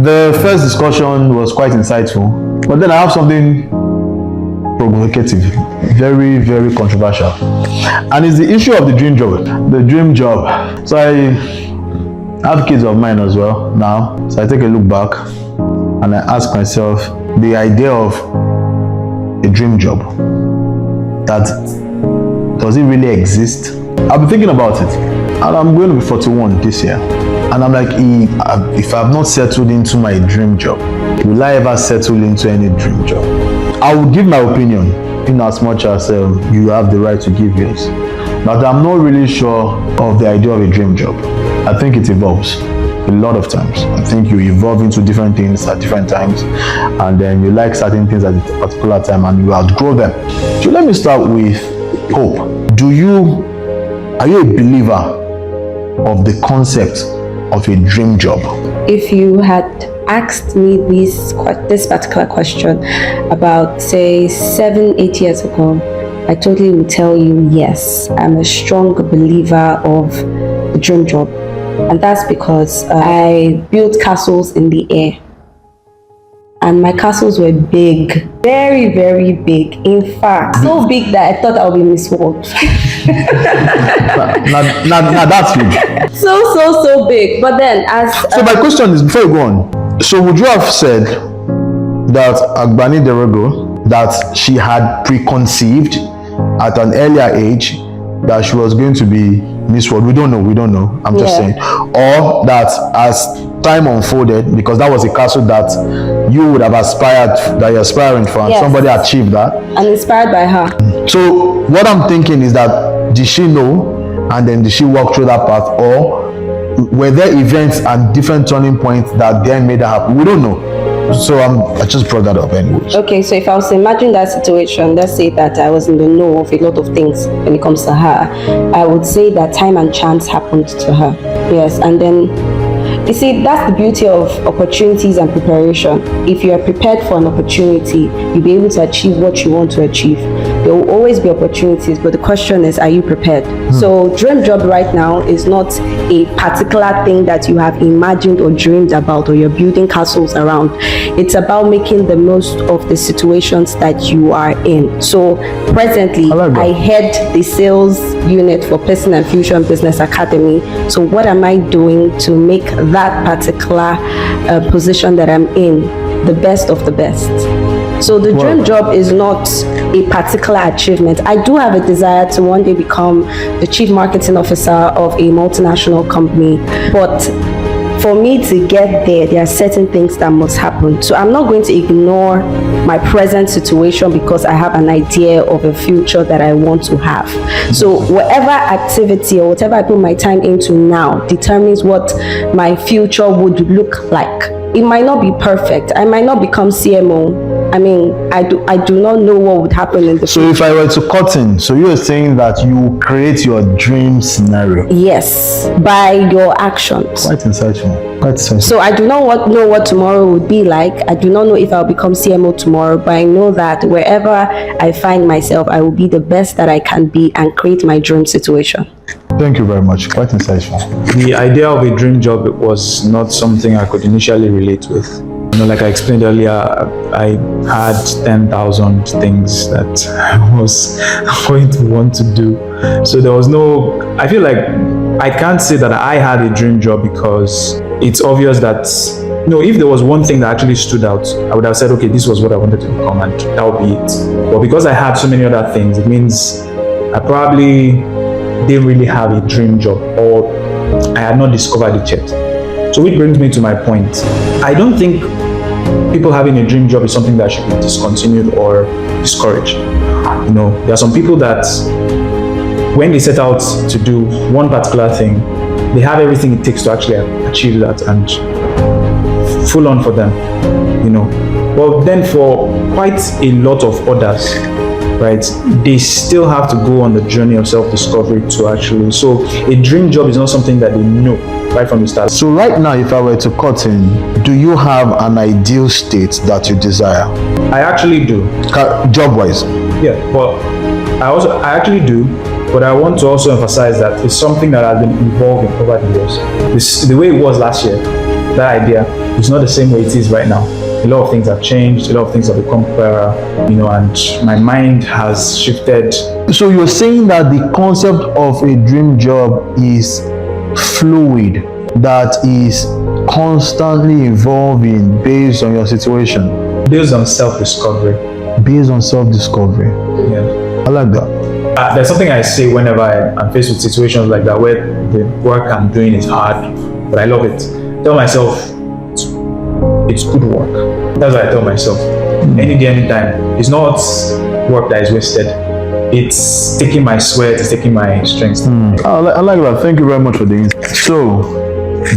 The first discussion was quite insightful, but then I have something provocative, very, very controversial, and it's the issue of the dream job. The dream job. So I have kids of mine as well now, so I take a look back and I ask myself, the idea of a dream job, that does it really exist? I've been thinking about it, and I'm going to be 41 this year, and I'm like, if I've not settled into my dream job, will I ever settle into any dream job? I will give my opinion in as much as you have the right to give yours, but I'm not really sure of the idea of a dream job. I think it evolves a lot of times. I think you evolve into different things at different times, and then you like certain things at a particular time and you outgrow them. So let me start with hope. Are you a believer of the concept of a dream job? If you had asked me this particular question about, say, 7-8 years ago, I totally would tell you yes, I'm a strong believer of the dream job. And that's because I built castles in the air. And my castles were big, very, very big. In fact, so big that I thought I would be Miss World. now that's big. So big. But then So my question is, before you go on, so would you have said that Agbani Derego, that she had preconceived at an earlier age that she was going to be Miss World? We don't know. I'm just saying. Or that as time unfolded, because that was a castle that you would have aspired, that you're aspiring for, and somebody achieved that. I'm inspired by her. So what I'm thinking is that, did she know, and then did she walk through that path, or were there events and different turning points that then made that happen? We don't know. So I just brought that up anyways. Okay, so if I was to imagine that situation, let's say that I was in the know of a lot of things when it comes to her, I would say that time and chance happened to her. Yes, and then you see, that's the beauty of opportunities and preparation. If you are prepared for an opportunity, you'll be able to achieve what you want to achieve. There will always be opportunities, but the question is, are you prepared? So dream job right now is not a particular thing that you have imagined or dreamed about, or you're building castles around. It's about making the most of the situations that you are in. So presently, I head the sales unit for Person and Fusion Business Academy. So what am I doing to make that particular position that I'm in the best of the best? So the dream job is not a particular achievement. I do have a desire to one day become the chief marketing officer of a multinational company, but for me to get there are certain things that must happen. So I'm not going to ignore my present situation because I have an idea of a future that I want to have. So whatever activity or whatever I put my time into now determines what my future would look like. It might not be perfect. I might not become CMO. I mean, I do not know what would happen in the future. So if I were to cut in, so you are saying that you create your dream scenario? Yes, by your actions. Quite insightful. So I do not know what tomorrow would be like. I do not know if I'll become CMO tomorrow, but I know that wherever I find myself, I will be the best that I can be and create my dream situation. Thank you very much. Quite insightful. The idea of a dream job was not something I could initially relate with. You know, like I explained earlier, I had 10,000 things that I was going to want to do. So there was no, I feel like I can't say that I had a dream job, because it's obvious that, you know, if there was one thing that actually stood out, I would have said, okay, this was what I wanted to become, and that would be it. But because I had so many other things, it means I probably didn't really have a dream job, or I had not discovered it yet. So which brings me to my point. I don't think people having a dream job is something that should be discontinued or discouraged. You know, there are some people that when they set out to do one particular thing, they have everything it takes to actually achieve that, and full on for them, you know. But then for quite a lot of others, right, they still have to go on the journey of self-discovery to actually, so a dream job is not something that they know right from the start. So right now, if I were to cut in, do you have an ideal state that you desire? I actually do. Job-wise? Yeah, but I actually do, but I want to also emphasize that it's something that has been evolving over the years. The way it was last year that idea, it's not the same way it is right now. A lot of things have changed, a lot of things have become clearer, and my mind has shifted. So you're saying that the concept of a dream job is fluid, that is constantly evolving based on your situation, Based on self-discovery. based on self-discovery. Yeah. I like that. There's something I say whenever I'm faced with situations like that where the work I'm doing is hard, but I love it. Tell myself, it's good work. That's what I tell myself. Any day, anytime. It's not work that is wasted. It's taking my sweat, it's taking my strength. I like that. Thank you very much for the insight. So,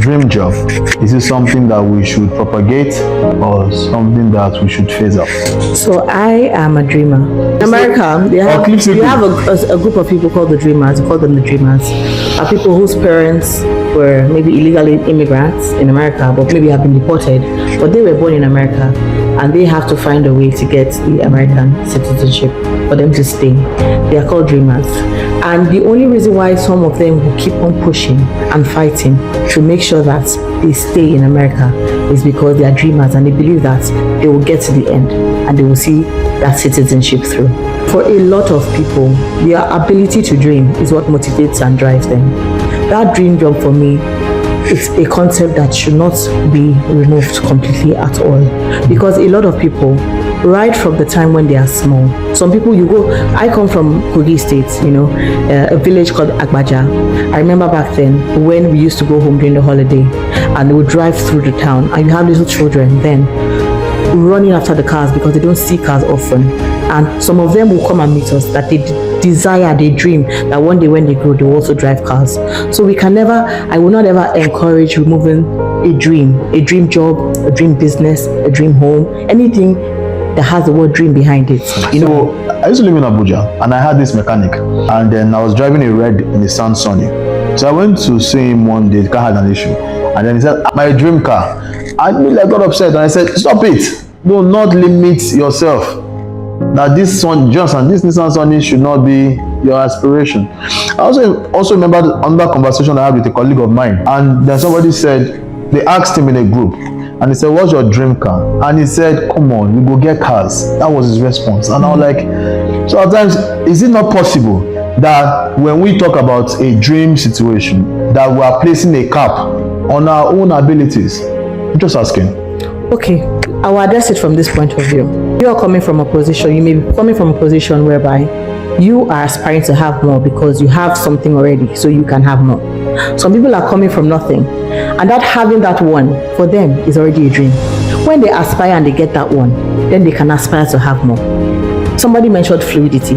dream job, is it something that we should propagate or something that we should phase out? So I am a dreamer. In America, they have a group of people called the dreamers. We call them the dreamers. Are people whose parents were maybe illegal immigrants in America, but maybe have been deported, but they were born in America, and they have to find a way to get the American citizenship for them to stay. They are called dreamers. And the only reason why some of them will keep on pushing and fighting to make sure that they stay in America is because they are dreamers, and they believe that they will get to the end and they will see that citizenship through. For a lot of people, their ability to dream is what motivates and drives them. That dream job for me, it's a concept that should not be removed completely at all, because a lot of people, right from the time when they are small, some people, I come from Kogi State, a village called Agbaja. I remember back then when we used to go home during the holiday and they would drive through the town, and you have little children then running after the cars because they don't see cars often, and some of them will come and meet us that they desire, they dream that one day when they grow they will also drive cars. So I will not ever encourage removing a dream job, a dream business, a dream home, anything that has the word dream behind it. So I used to live in Abuja, and I had this mechanic, and then I was driving a red Nissan Sunny. So I went to see him one day. The car had an issue, and then he said, "My dream car." And I got upset, and I said, "Stop it! Do not limit yourself. That this Nissan Sunny should not be your aspiration." I also remember another conversation I had with a colleague of mine, and then somebody said, they asked him in a group, and he said, "What's your dream car?" And he said, "Come on, we go get cars." That was his response. And I was like, so at times, is it not possible that when we talk about a dream situation, that we are placing a cap on our own abilities? I'm just asking. Okay, I will address it from this point of view. You are coming from a position, you may be coming from a position whereby you are aspiring to have more because you have something already, so you can have more. Some people are coming from nothing, and that having that one for them is already a dream. When they aspire and they get that one, then they can aspire to have more. Somebody mentioned fluidity.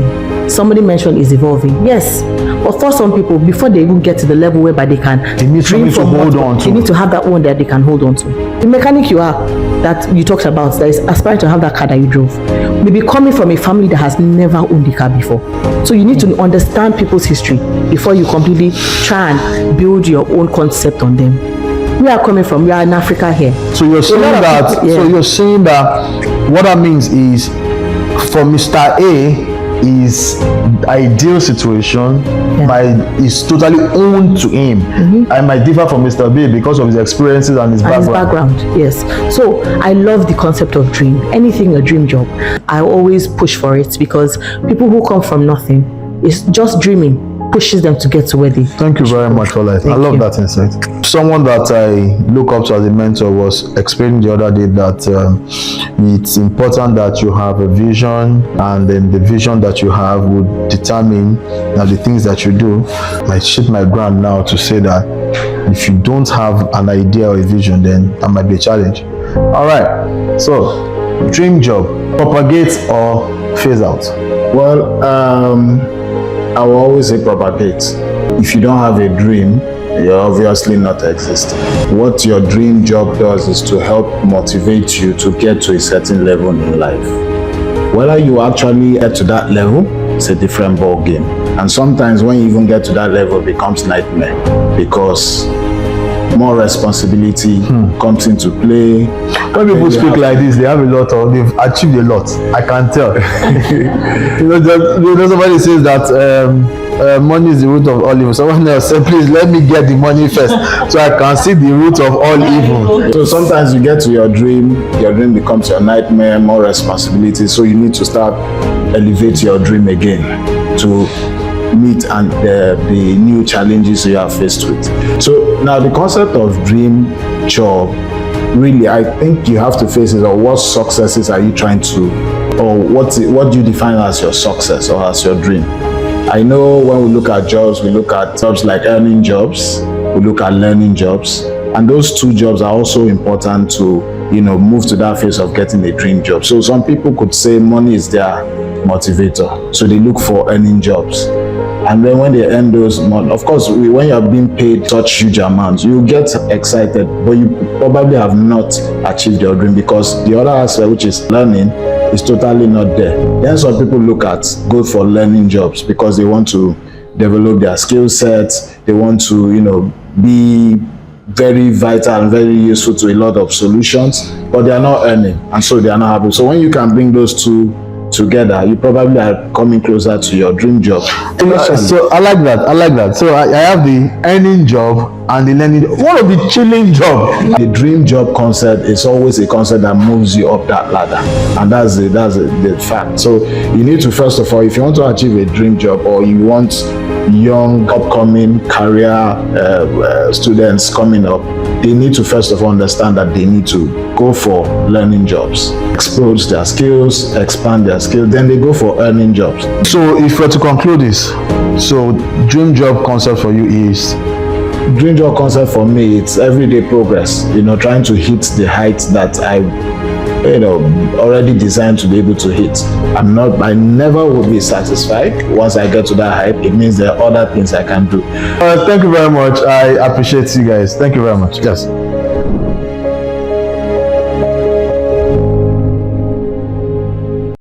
Somebody mentioned is evolving. Yes, but for some people, before they even get to the level whereby they can dream from hold on to, they need to have that one that they can hold on to. The mechanic you are, that you talked about, that is aspiring to have that car that you drove, maybe coming from a family that has never owned a car before. So you need to understand people's history before you completely try and build your own concept on them. We are in Africa here. So you're saying that. So you're saying that what that means is, for Mr. A, is ideal situation is totally owned to him. I might differ from Mr. B because of his experiences and his background. Yes. So I love the concept of dream. Anything a dream job, I always push for it, because people who come from nothing, it's just dreaming pushes them to get to where they. Thank you very much for that. I love that insight. Someone that I look up to as a mentor was explaining the other day that it's important that you have a vision, and then the vision that you have would determine the things that you do. I shit my ground now to say that if you don't have an idea or a vision, then that might be a challenge. All right. So, dream job, propagate or phase out? Well, I will always say propagate. If you don't have a dream, you're obviously not existing. What your dream job does is to help motivate you to get to a certain level in life. Whether you actually get to that level, it's a different ball game. And sometimes when you even get to that level, it becomes nightmare, because more responsibility comes into play. When people speak like this, they've achieved a lot. I can tell. Somebody says that money is the root of all evil. Someone else said, please let me get the money first so I can see the root of all evil. So sometimes you get to your dream becomes your nightmare, more responsibility. So you need to start elevate your dream again to meet and the new challenges you are faced with. So now the concept of dream job, really, I think you have to face it. Or what successes are you trying to, or what do you define as your success or as your dream? I know when we look at jobs, we look at jobs like earning jobs, we look at learning jobs, and those two jobs are also important to, you know, move to that phase of getting a dream job. So some people could say money is their motivator, so they look for earning jobs. And then when they earn those money, of course, when you're being paid such huge amounts, you get excited, but you probably have not achieved your dream because the other aspect, which is learning, is totally not there. Then some people go for learning jobs because they want to develop their skill sets. They want to, you know, be very vital and very useful to a lot of solutions, but they are not earning, and so they are not happy. So when you can bring those two together, you probably are coming closer to your dream job. So I like that. So I have the earning job and the learning. What of the chilling job? The dream job concept is always a concept that moves you up that ladder, and that's the fact. So you need to, first of all, if you want to achieve a dream job, or you want young upcoming career students coming up, they need to first of all understand that they need to go for learning jobs, explore their skills, expand their skills, then they go for earning jobs. So if we're to conclude this, so dream job concept for you is? Dream job concept for me, it's everyday progress, you know, trying to hit the heights that I, you know, already designed to be able to hit. I never will be satisfied. Once I get to that height, it means there are other things I can do. Thank you very much. I appreciate you guys. Thank you very much. Yes.